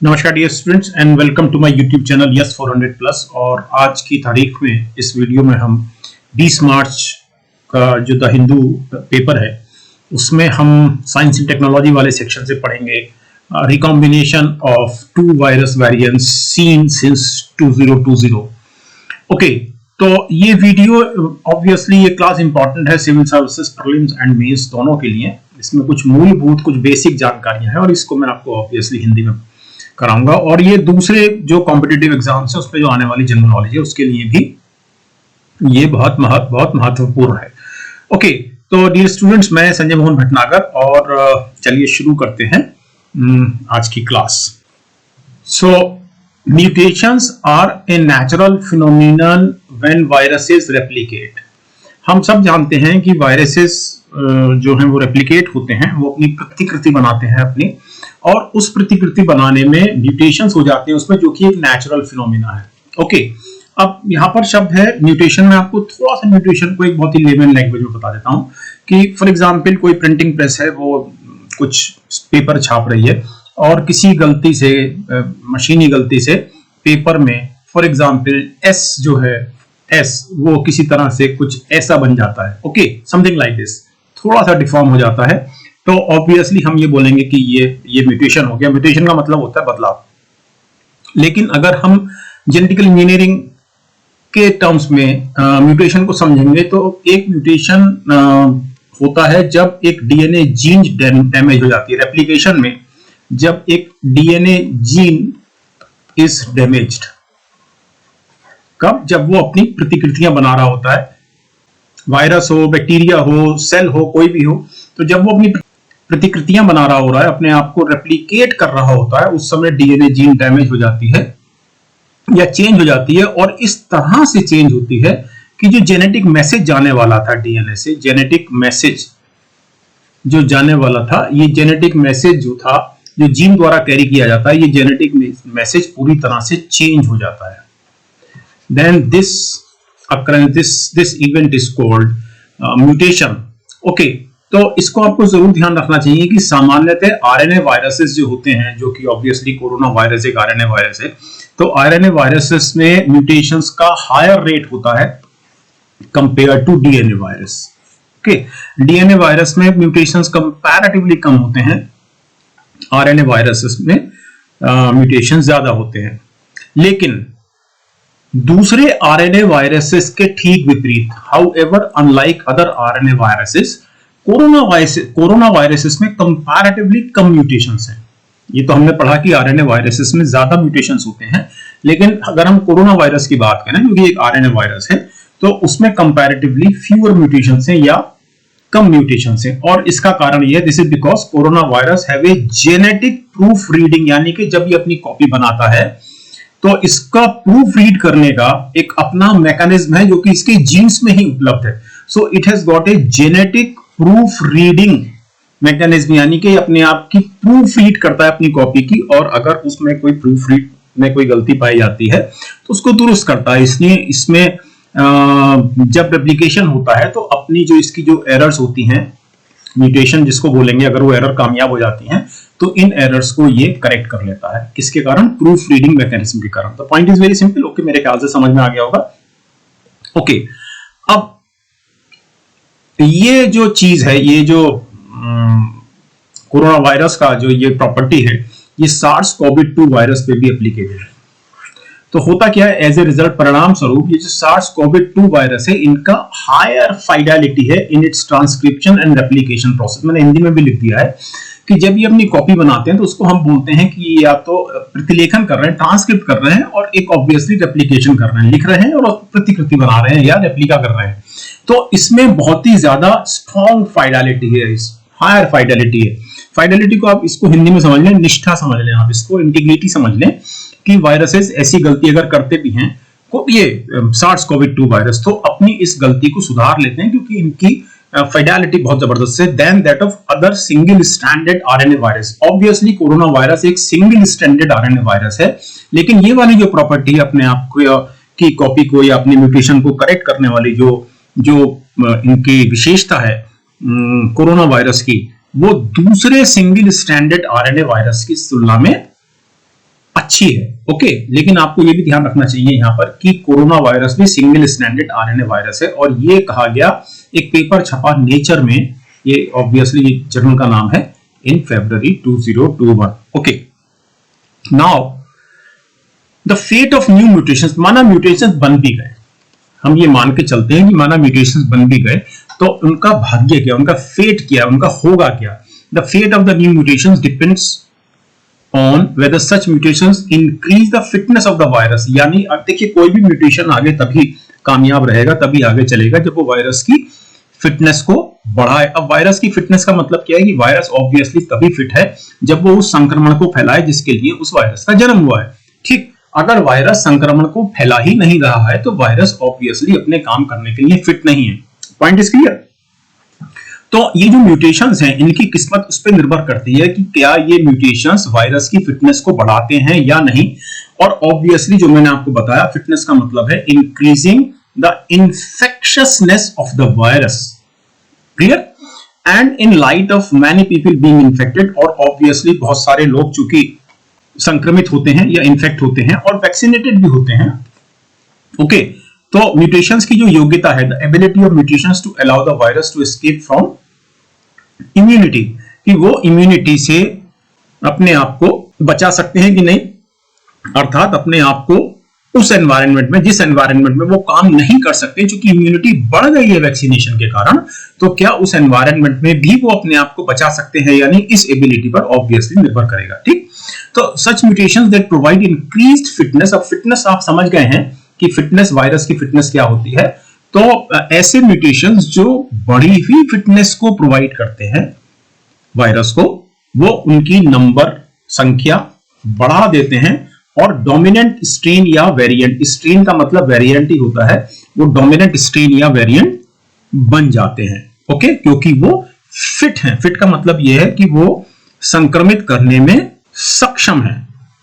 नमस्कार dear students and welcome to my YouTube channel yes 400 plus. और आज की तारीख में इस वीडियो में हम 20 मार्च का जो द हिंदू पेपर है उसमें हम साइंस एंड टेक्नोलॉजी वाले सेक्शन से पढ़ेंगे recombination of two virus variants seen since 2020। Okay, तो ये वीडियो ऑब्वियसली ये क्लास इंपॉर्टेंट है civil services prelims and mains दोनों के लिए। इसमें कुछ मूलभूत कुछ बेसिक जानकारियां हैं और इसको मैं आपको ऑब्वियसली हिंदी में कराऊंगा। और ये दूसरे जो कॉम्पिटिटिव एग्जाम्स है उसमें जो आने वाली जनरल नॉलेज है उसके लिए भी ये बहुत महत्वपूर्ण है। ओके, तो डियर स्टूडेंट्स, मैं संजय मोहन भटनागर और चलिए शुरू करते हैं आज की class. So mutations are a natural phenomenon when viruses replicate. हम सब जानते हैं कि वायरसेस जो हैं वो रेप्लिकेट होते हैं, वो अपनी प्रतिकृति बनाते हैं अपनी, और उस प्रतिकृति बनाने में म्यूटेशंस हो जाते हैं उसमें, जो कि एक नेचुरल फिनोमिना है। ओके, अब यहाँ पर शब्द है म्यूटेशन। में आपको थोड़ा सा म्यूटेशन को एक बहुत ही लेमन लैंग्वेज में बता देता हूँ कि फॉर एग्जांपल कोई प्रिंटिंग प्रेस है, वो कुछ पेपर छाप रही है और किसी गलती से मशीनी गलती से पेपर में फॉर एग्जांपल एस जो है एस वो किसी तरह से कुछ ऐसा बन जाता है। ओके, समथिंग लाइक दिस, थोड़ा सा डिफॉर्म हो जाता है, तो ऑब्वियसली हम ये बोलेंगे कि ये म्यूटेशन हो गया। म्यूटेशन का मतलब होता है बदलाव। लेकिन अगर हम जेनेटिकल इंजीनियरिंग के टर्म्स में म्यूटेशन को समझेंगे तो एक म्यूटेशन होता है जब एक डीएनए जीन डैमेज हो जाती है। रेप्लिकेशन में जब एक डीएनए जीन इज डैमेज्ड, कब? जब वो अपनी प्रतिकृतियां बना रहा होता है, वायरस हो, बैक्टीरिया हो, सेल हो, कोई भी हो, तो जब वो अपनी प्रतिकृतियां बना रहा हो रहा है, अपने आप को रेप्लिकेट कर रहा होता है, उस समय डीएनए जीन डैमेज हो जाती है या चेंज हो जाती है। और इस तरह से चेंज होती है कि जो जेनेटिक मैसेज जाने वाला था डीएनए से, जेनेटिक मैसेज जो जाने वाला था, ये जेनेटिक मैसेज जो था जो जीन द्वारा कैरी किया जाता है, ये जेनेटिक मैसेज पूरी तरह से चेंज हो जाता है। Then this occurrence, this event is called mutation. Okay, तो इसको आपको जरूर ध्यान रखना चाहिए कि सामान्यतः आरएनए वायरसेस जो होते हैं, जो कि ऑब्वियसली कोरोना वायरस एक आरएनए वायरस है, तो आरएनए वायरसेस में म्यूटेशंस का हायर रेट होता है compare to DNA virus. Okay, DNA virus में म्यूटेशंस कंपैरेटिवली कम होते हैं, आरएनए वायरसेस में म्यूटेशन ज्यादा होते हैं। लेकिन दूसरे आरएनए वायरसेस के ठीक विपरीत, however unlike other RNA viruses, corona viruses में कंपैरेटिवली कम म्यूटेशंस हैं। ये तो हमने पढ़ा कि आरएनए वायरसेस में ज्यादा म्यूटेशंस होते हैं, लेकिन अगर हम कोरोना वायरस की बात करें, क्योंकि एक आरएनए वायरस है, तो उसमें कंपैरेटिवली फ्यूअर म्यूटेशंस हैं या कम म्यूटेशंस हैं। और इसका कारण यह है, this is because corona virus have a genetic proof reading, यानी कि जब ये अपनी कॉपी बनाता है तो इसका प्रूफ रीड करने का एक अपना मैकेनिज्म है जो कि इसके जीन्स में ही उपलब्ध है। So it has got a genetic proof reading mechanism, यानी कि अपने आप की प्रूफ रीड करता है अपनी कॉपी की, और अगर उसमें कोई प्रूफ रीड में कोई गलती पाई जाती है तो उसको दुरुस्त करता है। इसलिए इसमें जब रेप्लिकेशन होता है तो अपनी जो इसकी जो एरर्स होती हैं, म्यूटेशन जिसको बोलेंगे, अगर वो एरर कामयाब हो जाती हैं तो इन एरर्स को ये करेक्ट कर लेता है। किसके कारण? प्रूफ रीडिंग मैकेनिज्म के कारण। तो point is very simple. Okay, मेरे ख्याल से समझ में आ गया होगा। ओके, अब ये जो चीज है, ये जो कोरोना वायरस का जो ये प्रॉपर्टी है, ये SARS-CoV-2 वायरस पे भी एप्लीकेबल है। तो होता क्या है, एज ए रिजल्ट, परिणाम स्वरूप, ये जो SARS-CoV-2 वायरस है, इनका हायर फाइडेलिटी है in its transcription and replication process. मैंने हिंदी में भी लिख दिया है कि जब ये अपनी कॉपी बनाते हैं तो उसको हम बोलते हैं कि ये या तो प्रतिलेखन कर रहे हैं, ट्रांसक्रिप्ट कर रहे हैं, और एक ऑब्वियसली रेप्लिकेशन कर रहे हैं, लिख रहे हैं और प्रतिकृति बना रहे हैं या रेप्लिका कर रहे हैं। तो इसमें बहुत ही ज्यादा स्ट्रॉन्ग फाइडेलिटी है, हायर फाइडेलिटी है। फाइडेलिटी को आप इसको हिंदी में समझ लें, निष्ठा समझ लें, आप इसको इंटीग्रिटी समझ लें कि वायरसेस ऐसी गलती अगर करते भी हैं, को ये SARS-CoV-2 वायरस तो अपनी इस गलती को सुधार लेते हैं क्योंकि इनकी फाइडेलिटी बहुत जबरदस्त है then that of other single standard RNA virus. Obviously corona virus एक सिंगल स्टैंडर्ड आरएनए वायरस है, लेकिन ये वाली जो प्रॉपर्टी है अपने आप को की कॉपी को या अपनी म्यूटेशन को करेक्ट करने वाली जो इनकी विशेषता है कोरोना वायरस की, वो दूसरे सिंगल स्टैंडर्ड आरएनए वायरस की तुलना में अच्छी है, ओके। लेकिन आपको ये भी ध्यान रखना चाहिए यहाँ पर कि कोरोना वायरस भी सिंगल स्ट्रैंडेड आरएनए वायरस है, और ये कहा गया, एक पेपर छपा नेचर में, ये ऑब्वियसली जर्नल का नाम है, in February 2021, okay. Now the fate of new mutations, माना म्यूटेशंस बन भी गए, हम ये मान के चलते हैं कि माना म्यूटेशंस बन भी गए, तो उनका भाग्य क्या, उनका फेट क्या, उनका होगा क्या। The fate of the new mutations depends on whether such mutations increase the fitness of the virus, यानी अब देखिए कोई भी म्यूटेशन आगे तभी कामयाब रहेगा, तभी आगे चलेगा जब वो वायरस की फिटनेस को बढ़ाए। अब वायरस की फिटनेस का मतलब क्या है कि वायरस ऑब्वियसली तभी फिट है जब वो उस संक्रमण को फैलाए जिसके लिए उस वायरस का जन्म हुआ है, ठीक। अगर वायरस संक्रमण को फैला ही नहीं रहा है तो वायरस ऑब्वियसली अपने काम करने के लिए फिट नहीं है। Point is clear. तो ये जो म्यूटेशंस हैं इनकी किस्मत उस पर निर्भर करती है कि क्या ये म्यूटेशंस वायरस की फिटनेस को बढ़ाते हैं या नहीं। और ऑब्वियसली जो मैंने आपको बताया, फिटनेस का मतलब है increasing the infectiousness of the virus, clear. And in light of many people being infected, और ऑब्वियसली बहुत सारे लोग चूंकि संक्रमित होते हैं या इन्फेक्ट होते हैं और वैक्सीनेटेड भी होते हैं, ओके। तो म्यूटेशंस की जो योग्यता है, the ability of mutations to allow the virus to escape from immunity, कि वो इम्यूनिटी से अपने आप को बचा सकते हैं कि नहीं, अर्थात अपने आप को उस एनवायरनमेंट में, जिस एनवायरनमेंट में वो काम नहीं कर सकते क्योंकि इम्यूनिटी बढ़ गई है वैक्सीनेशन के कारण, तो क्या उस एनवायरनमेंट में भी वो अपने आप को बचा सकते हैं या नहीं, इस एबिलिटी पर ऑब्वियसली निर्भर करेगा, ठीक। तो such mutations that provide increased fitness, अब फिटनेस आप समझ गए हैं कि फिटनेस, वायरस की फिटनेस क्या होती है। तो ऐसे म्यूटेशंस जो बड़ी हुई फिटनेस को प्रोवाइड करते हैं वायरस को, वो उनकी नंबर, संख्या बढ़ा देते हैं और डोमिनेंट स्ट्रेन या वेरिएंट, स्ट्रेन का मतलब वेरिएंट ही होता है, वो डोमिनेंट स्ट्रेन या वेरिएंट बन जाते हैं, ओके, क्योंकि वो फिट हैं। फिट का मतलब यह है कि वो संक्रमित करने में सक्षम है।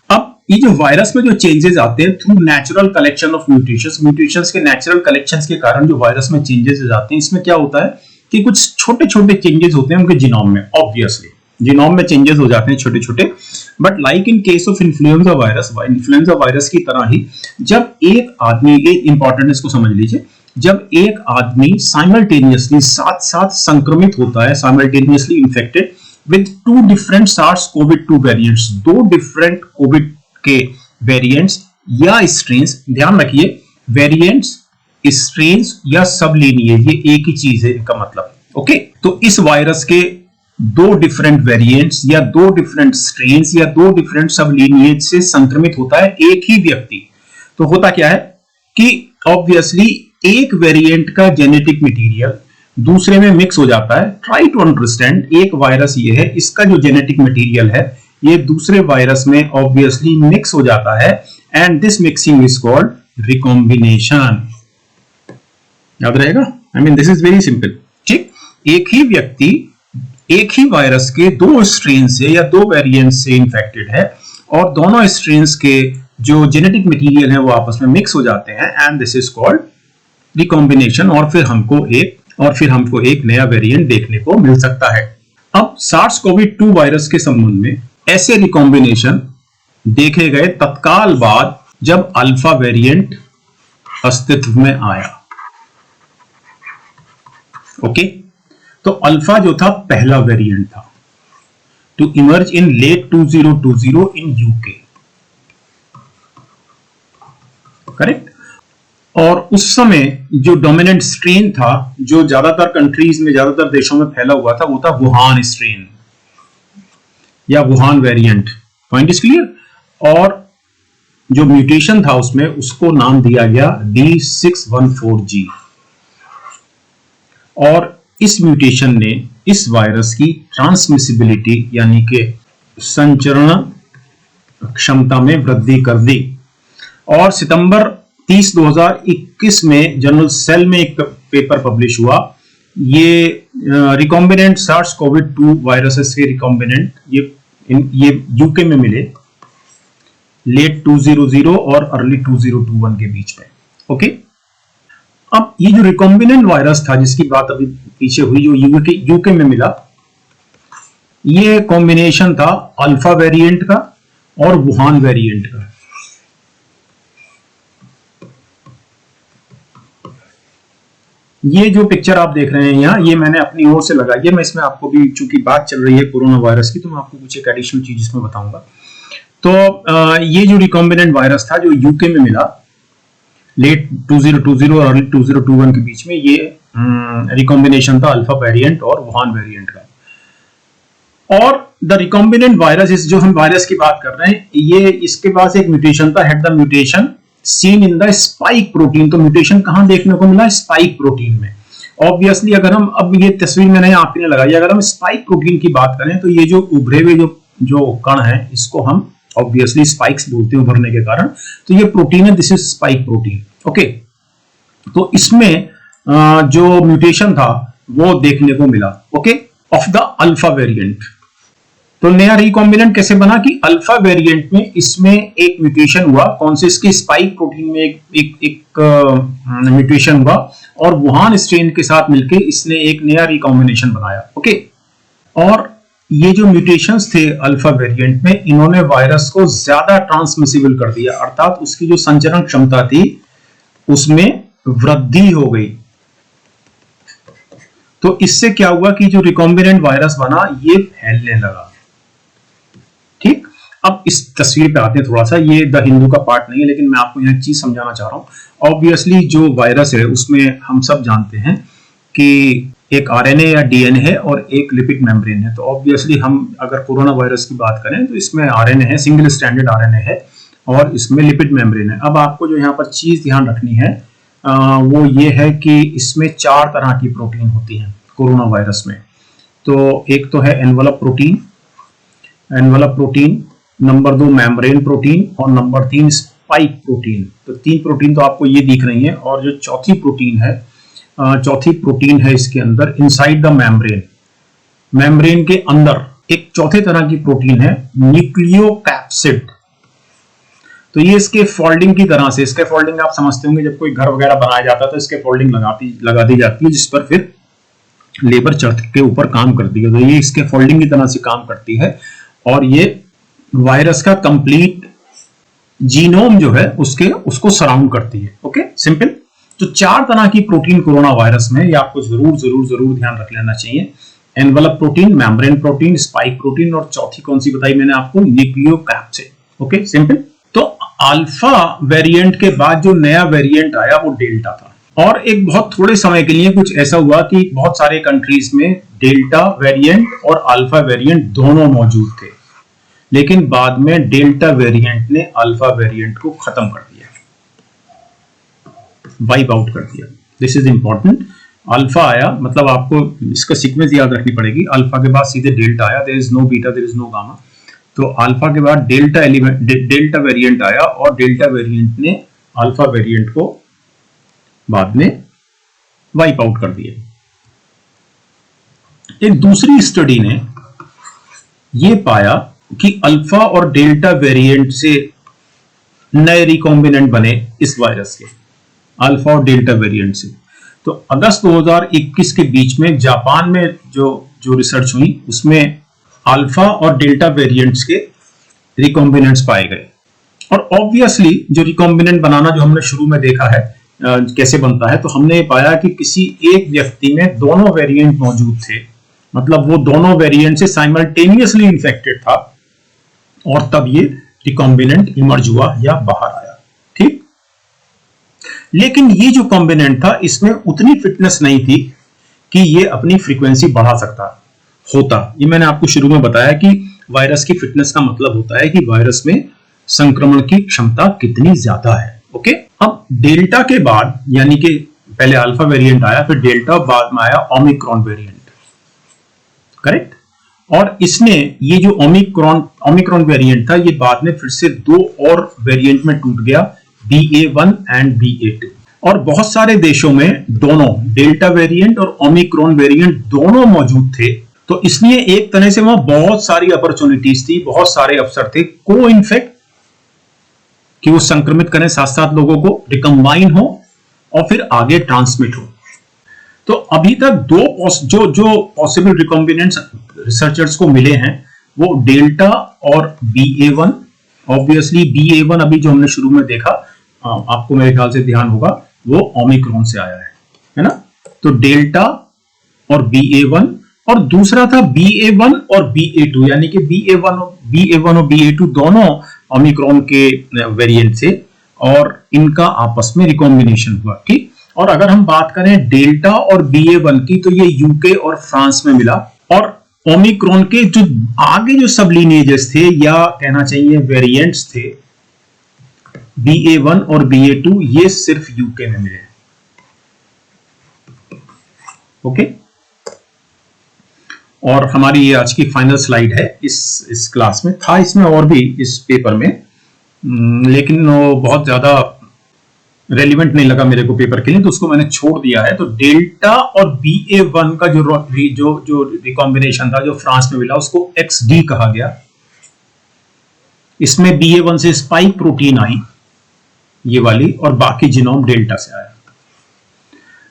अब ये जो वायरस में जो चेंजेस आते हैं through natural collection of mutations, mutations के नेचुरल कलेक्शंस के कारण जो वायरस में चेंजेस आते हैं, इसमें क्या होता है कि कुछ छोटे छोटे चेंजेस होते हैं उनके जीनोम में, ऑब्वियसली जीनोम में चेंजेस हो जाते हैं छोटे छोटे। But like in case of influenza virus की तरह ही जब एक आदमी, एक इंपॉर्टेंट इसको समझ लीजिए, जब एक आदमी साइमल्टेनियसली साथ साथ संक्रमित होता है, simultaneously infected with two different SARS-CoV-2 variants, दो डिफरेंट कोविड के वेरिएंट्स या स्ट्रेन्स, ध्यान रखिए वेरिएंट्स, स्ट्रेन्स या सबलीनिएज, ये एक ही चीज है इनका मतलब, ओके। तो इस वायरस के दो डिफरेंट वेरिएंट्स या दो डिफरेंट स्ट्रेन्स या दो डिफरेंट सबलीनिएज से संक्रमित होता है एक ही व्यक्ति। तो होता क्या है कि ऑब्वियसली एक वेरिएंट का जेनेटिक मटेरियल दूसरे में मिक्स हो जाता है। ट्राई टू अंडरस्टैंड, एक वायरस ये है, इसका जो जेनेटिक मटेरियल है ये दूसरे वायरस में ऑब्वियसली मिक्स हो जाता है, and this mixing is called recombination. याद रहेगा, I mean this is very simple, ठीक। एक ही व्यक्ति एक ही वायरस के दो स्ट्रेन से या दो वेरिएंट से इंफेक्टेड है और दोनों स्ट्रेन्स के जो जेनेटिक मटेरियल है वो आपस में मिक्स हो जाते हैं, and this is called recombination, और फिर हमको एक नया वेरिएंट देखने को मिल सकता है। अब SARS-CoV-2 वायरस के संबंध में ऐसे रिकॉम्बिनेशन देखे गए तत्काल बाद जब अल्फा वेरिएंट अस्तित्व में आया, ओके। तो अल्फा जो था पहला वेरिएंट था to emerge in late 2020 in UK, correct. और उस समय जो डोमिनेंट स्ट्रेन था जो ज्यादातर कंट्रीज में, ज्यादातर देशों में फैला हुआ था, वो था वुहान स्ट्रेन या Wuhan variant. Point is clear. और जो म्यूटेशन था उसमें, उसको नाम दिया गया D614G, और इस म्यूटेशन ने इस वायरस की ट्रांसमिसिबिलिटी यानी कि संचरण क्षमता में वृद्धि कर दी। और सितंबर 30, 2021 में जर्नल सेल में एक पेपर पब्लिश हुआ। ये रिकॉम्बिनेंट SARS-CoV-2 वायरसेस के रिकॉम्बिनेंट ये यूके में मिले लेट 2000 और अर्ली 2021 के बीच में, ओके। अब ये जो रिकॉम्बिनेंट वायरस था जिसकी बात अभी पीछे हुई, जो यूके में मिला, ये कॉम्बिनेशन था अल्फा वेरिएंट का और वुहान वेरिएंट का। ये जो पिक्चर आप देख रहे हैं यहाँ, ये मैंने अपनी ओर से लगाई है। मैं इसमें आपको भी, चूंकि बात चल रही है कोरोना वायरस की, तो मैं आपको कुछ एक एडिशनल चीज इसमें बताऊंगा। तो ये जो रिकॉम्बिनेंट वायरस था जो यूके में मिला लेट 2020 और अर्ली 2021 के बीच में, ये रिकॉम्बिनेशन था अल्फा वेरिएंट और वुहान वेरिएंट का। और द रिकॉम्बिनेंट वायरस, इस जो हम वायरस की बात कर रहे हैं, ये इसके पास एक म्यूटेशन था, head the mutation seen in the spike protein. तो म्यूटेशन कहां देखने को मिला? स्पाइक प्रोटीन में। ऑब्वियसली अगर हम, अब ये तस्वीर मैंने आपने लगाई, अगर हम स्पाइक प्रोटीन की बात करें तो ये जो उभरे हुए जो कण है, इसको हम ऑब्वियसली स्पाइक्स बोलते हैं उभरने के कारण। तो ये प्रोटीन है, this is spike protein. Okay, तो इसमें जो म्यूटेशन था वो देखने को मिला, okay, of the alpha variant. तो नया रिकॉम्बिनेंट कैसे बना कि अल्फा वेरिएंट में इसमें एक म्यूटेशन हुआ, कौन से? इसके स्पाइक प्रोटीन में एक म्यूटेशन हुआ, और वुहान स्ट्रेन के साथ मिलकर इसने एक नया रिकॉम्बिनेशन बनाया। ओके, और ये जो म्यूटेशंस थे अल्फा वेरिएंट में, इन्होंने वायरस को ज्यादा ट्रांसमिसिबल कर दिया, अर्थात उसकी जो संचरण क्षमता थी उसमें वृद्धि हो गई। तो इससे क्या हुआ कि जो रिकॉम्बिनेंट वायरस बना, ये फैलने लगा। ठीक, अब इस तस्वीर पे आते हैं थोड़ा सा। ये द हिंदू का पार्ट नहीं है, लेकिन मैं आपको यह चीज समझाना चाह रहा हूं। ऑब्वियसली जो वायरस है उसमें हम सब जानते हैं कि एक आरएनए या डीएनए है और एक लिपिड मेम्ब्रेन है। तो ऑब्वियसली हम अगर कोरोना वायरस की बात करें तो इसमें आरएनए है, सिंगल स्ट्रैंडेड आरएनए है, और इसमें लिपिड मेम्ब्रेन है। अब आपको जो यहाँ पर चीज ध्यान रखनी है वो ये है कि इसमें 4 तरह की प्रोटीन होती हैं कोरोना वायरस में। तो एक तो है envelope protein, number 2 membrane protein, और नंबर 3 स्पाइक प्रोटीन। तो 3 प्रोटीन तो आपको ये दिख रही है, और जो चौथी प्रोटीन है इसके अंदर, इनसाइड द मेम्ब्रेन के अंदर एक चौथे तरह की प्रोटीन है, न्यूक्लियोकैप्सिड। तो ये इसके फोल्डिंग की तरह से, इसके फोल्डिंग आप समझते होंगे, जब कोई घर वगैरह बनाया जाता है तो इसके फोल्डिंग लगा दी जाती है, जिस पर फिर लेबर चढ़ के ऊपर काम करती है। तो ये इसके फोल्डिंग की तरह से काम करती है, और ये वायरस का कंप्लीट जीनोम जो है उसको सराउंड करती है। Okay, simple. तो 4 तरह की प्रोटीन कोरोना वायरस में, ये आपको जरूर ध्यान रख लेना चाहिए। Envelope protein, membrane protein, spike protein, और चौथी कौन सी बताई मैंने आपको? न्यूक्लियोकैप्सिड। Okay, simple. तो अल्फा वेरिएंट के बाद जो नया वेरिएंट आया वो डेल्टा था, और एक बहुत थोड़े समय के लिए कुछ ऐसा हुआ कि बहुत सारे कंट्रीज में डेल्टा वेरिएंट और अल्फा वेरिएंट दोनों मौजूद थे, लेकिन बाद में डेल्टा वेरिएंट ने अल्फा वेरिएंट को खत्म कर दिया, वाइप आउट कर दिया। This is important. अल्फा आया, मतलब आपको इसका सीक्वेंस याद रखनी पड़ेगी। अल्फा के बाद सीधे डेल्टा आया, there is no beta, there is no gamma. तो अल्फा के बाद डेल्टा वेरिएंट आया, और डेल्टा वेरिएंट ने अल्फा वेरिएंट को बाद में वाइप आउट कर दिया। एक दूसरी स्टडी ने यह पाया कि अल्फा और डेल्टा वेरिएंट से नए रिकॉम्बिनेंट बने इस वायरस के, अल्फा और डेल्टा वेरिएंट से। तो अगस्त 2021 के बीच में जापान में जो रिसर्च हुई, उसमें अल्फा और डेल्टा वेरिएंट्स के रिकॉम्बिनेंट्स पाए गए। और ऑब्वियसली जो रिकॉम्बिनेंट बनाना जो हमने शुरू में देखा है कैसे बनता है, तो हमने पाया कि किसी एक व्यक्ति में दोनों वेरिएंट मौजूद थे, मतलब वो दोनों वेरिएंट से साइमल्टेनियसली इन्फेक्टेड था, और तब ये रिकॉम्बिनेंट इमर्ज हुआ या बाहर आया। ठीक, लेकिन ये जो कॉम्बिनेंट था, इसमें उतनी फिटनेस नहीं थी कि ये अपनी फ्रीक्वेंसी बढ़ा सकता होता। ये मैंने आपको शुरू में बताया कि वायरस की फिटनेस का मतलब होता है कि वायरस में संक्रमण की क्षमता कितनी ज्यादा है। ओके, अब डेल्टा के बाद, यानी कि पहले अल्फा वेरिएंट आया, फिर डेल्टा, बाद में आया ओमिक्रॉन वेरिएंट, करेक्ट। और इसने, ये जो ओमिक्रॉन वेरिएंट था, ये बाद में फिर से 2 और वेरिएंट में टूट गया, BA.1 एंड BA.2। और बहुत सारे देशों में दोनों डेल्टा वेरिएंट और ओमिक्रॉन वेरिएंट दोनों मौजूद थे। तो इसलिए एक तरह से वहां बहुत सारी अपॉर्चुनिटीज थी, बहुत सारे अवसर थे को इन्फेक्ट, कि वो संक्रमित करें साथ साथ लोगों को, रिकंबाइन हो और फिर आगे ट्रांसमिट हो। तो अभी तक जो पॉसिबल रिकॉम्बिनेंट्स रिसर्चर्स को मिले हैं, वो डेल्टा और BA.1 ऑब्वियसली BA1 अभी जो हमने शुरू में देखा, आपको मेरे ख्याल से ध्यान होगा, वो ओमिक्रॉन से आया है ना। तो डेल्टा और BA1, और दूसरा था BA1 और BA2, यानी कि BA1 और BA2 दोनों ओमिक्रॉन के वेरिएंट से, और इनका आपस में रिकॉम्बिनेशन हुआ, ठीक। और अगर हम बात करें डेल्टा और BA1 की, तो ये यूके और फ्रांस में मिला, और ओमिक्रॉन के जो आगे जो सब लीनिएजेस थे, या कहना चाहिए वेरिएंट्स थे, BA1 और BA2, ये सिर्फ यूके में मिले। ओके, और हमारी ये आज की फाइनल स्लाइड है इस क्लास में। था इसमें और भी इस पेपर में, लेकिन वो बहुत ज्यादा रेलिवेंट नहीं लगा मेरे को पेपर के लिए, तो उसको मैंने छोड़ दिया है। तो डेल्टा और BA1 का जो रिकॉम्बिनेशन था, जो फ्रांस में मिला, उसको XD कहा गया। इसमें BA1 से स्पाइक प्रोटीन आई, ये वाली, और बाकी जीनोम डेल्टा से आया।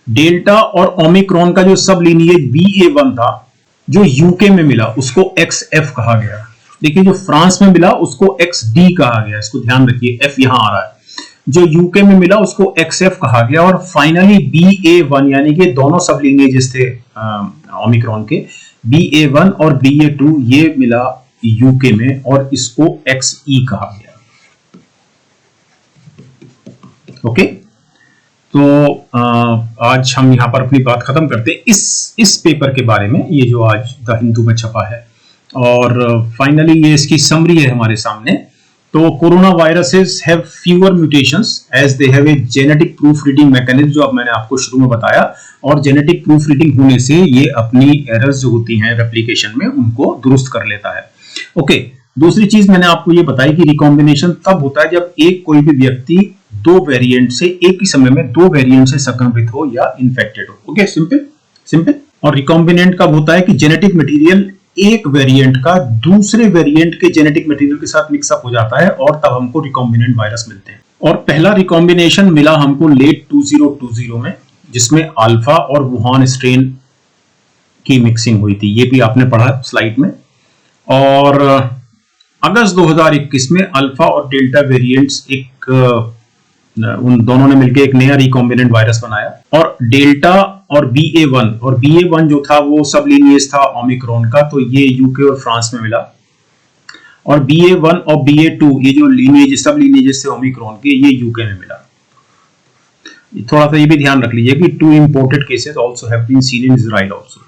डेल्टा और ओमिक्रॉन का जो सब लीनिएज BA1 था, जो यूके में मिला, उसको XF कहा गया, लेकिन जो फ्रांस में मिला उसको XD कहा गया। इसको ध्यान रखिए, F यहां आ रहा है। जो यूके में मिला उसको XF कहा गया, और फाइनली BA1, यानी कि दोनों सब लीनिएजेस थे ओमिक्रॉन के, BA1 और BA2, ये मिला यूके में, और इसको XE कहा गया। ओके, तो आज हम यहां पर अपनी बात खत्म करते हैं इस पेपर के बारे में, ये जो आज द हिंदू में छपा है, और फाइनली ये इसकी समरी है हमारे सामने। तो corona viruses have fewer mutations as they have a genetic proof reading mechanism, जो अब मैंने आपको शुरू में बताया, और जेनेटिक प्रूफ रीडिंग होने से ये अपनी एरर्स जो होती हैं रेप्लिकेशन में, उनको दुरुस्त कर लेता है। ओके, दूसरी चीज मैंने आपको ये बताई कि रिकॉम्बिनेशन तब होता है जब कोई भी व्यक्ति दो वेरिएंट से, एक ही समय में दो वेरिएंट से संक्रमित हो या इन्फेक्टेड हो। Okay, simple. और रिकॉम्बिनेंट कब होता है कि जेनेटिक मटेरियल एक वेरिएंट का दूसरे वेरिएंट के जेनेटिक मटेरियल के साथ मिक्सअप हो जाता है, और तब हमको रिकॉम्बिनेंट वायरस मिलते हैं। और पहला रिकॉम्बिनेशन मिला हमको लेट 2020 में, जिसमें अल्फा और वुहान स्ट्रेन की मिक्सिंग हुई थी, ये भी आपने पढ़ा स्लाइड में। और अगस्त 2021 में अल्फा और डेल्टा वेरिएंट्स उन दोनों ने मिलकर एक नया रिकॉम्बिनेंट वायरस बनाया, और डेल्टा और BA1 जो था वो सब लीनिएज था ओमिक्रॉन का, तो ये यूके और फ्रांस में मिला। और BA1 और BA2, ये जो लीनिएज सब लीनिएजेस थे ओमिक्रॉन के, ये यूके में मिला। थोड़ा सा ये भी ध्यान रख लीजिए कि 2 imported cases also have been seen in Israel also.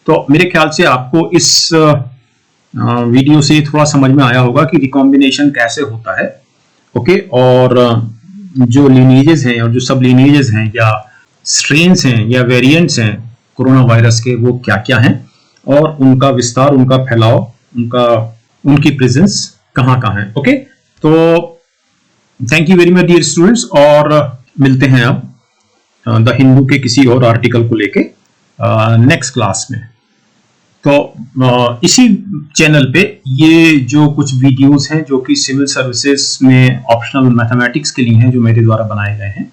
तो मेरे ख्याल से आपको इस वीडियो से थोड़ा समझ में आया होगा कि रिकॉम्बिनेशन कैसे होता है। ओके, और जो लीनिएजेस हैं और जो सब लीनिएजेस हैं, या स्ट्रेन्स हैं या वेरिएंट्स हैं कोरोना वायरस के, वो क्या क्या हैं, और उनका विस्तार, उनका फैलाव, उनकी प्रेजेंस कहाँ कहाँ है। ओके, तो thank you very much dear students, और मिलते हैं अब द हिंदू के किसी और आर्टिकल को लेके नेक्स्ट क्लास में। तो इसी चैनल पे ये जो कुछ वीडियोस हैं जो कि सिविल सर्विसेज में ऑप्शनल मैथमेटिक्स के लिए हैं, जो मेरे द्वारा बनाए गए हैं,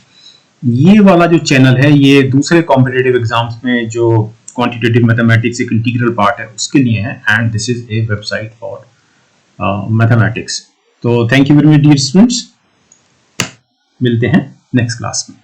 ये वाला जो चैनल है ये दूसरे कॉम्पिटिटिव एग्जाम्स में जो क्वांटिटेटिव मैथमेटिक्स एक इंटीग्रल पार्ट है उसके लिए है, and this is a website for mathematics. तो thank you very much dear students, मिलते हैं नेक्स्ट क्लास में।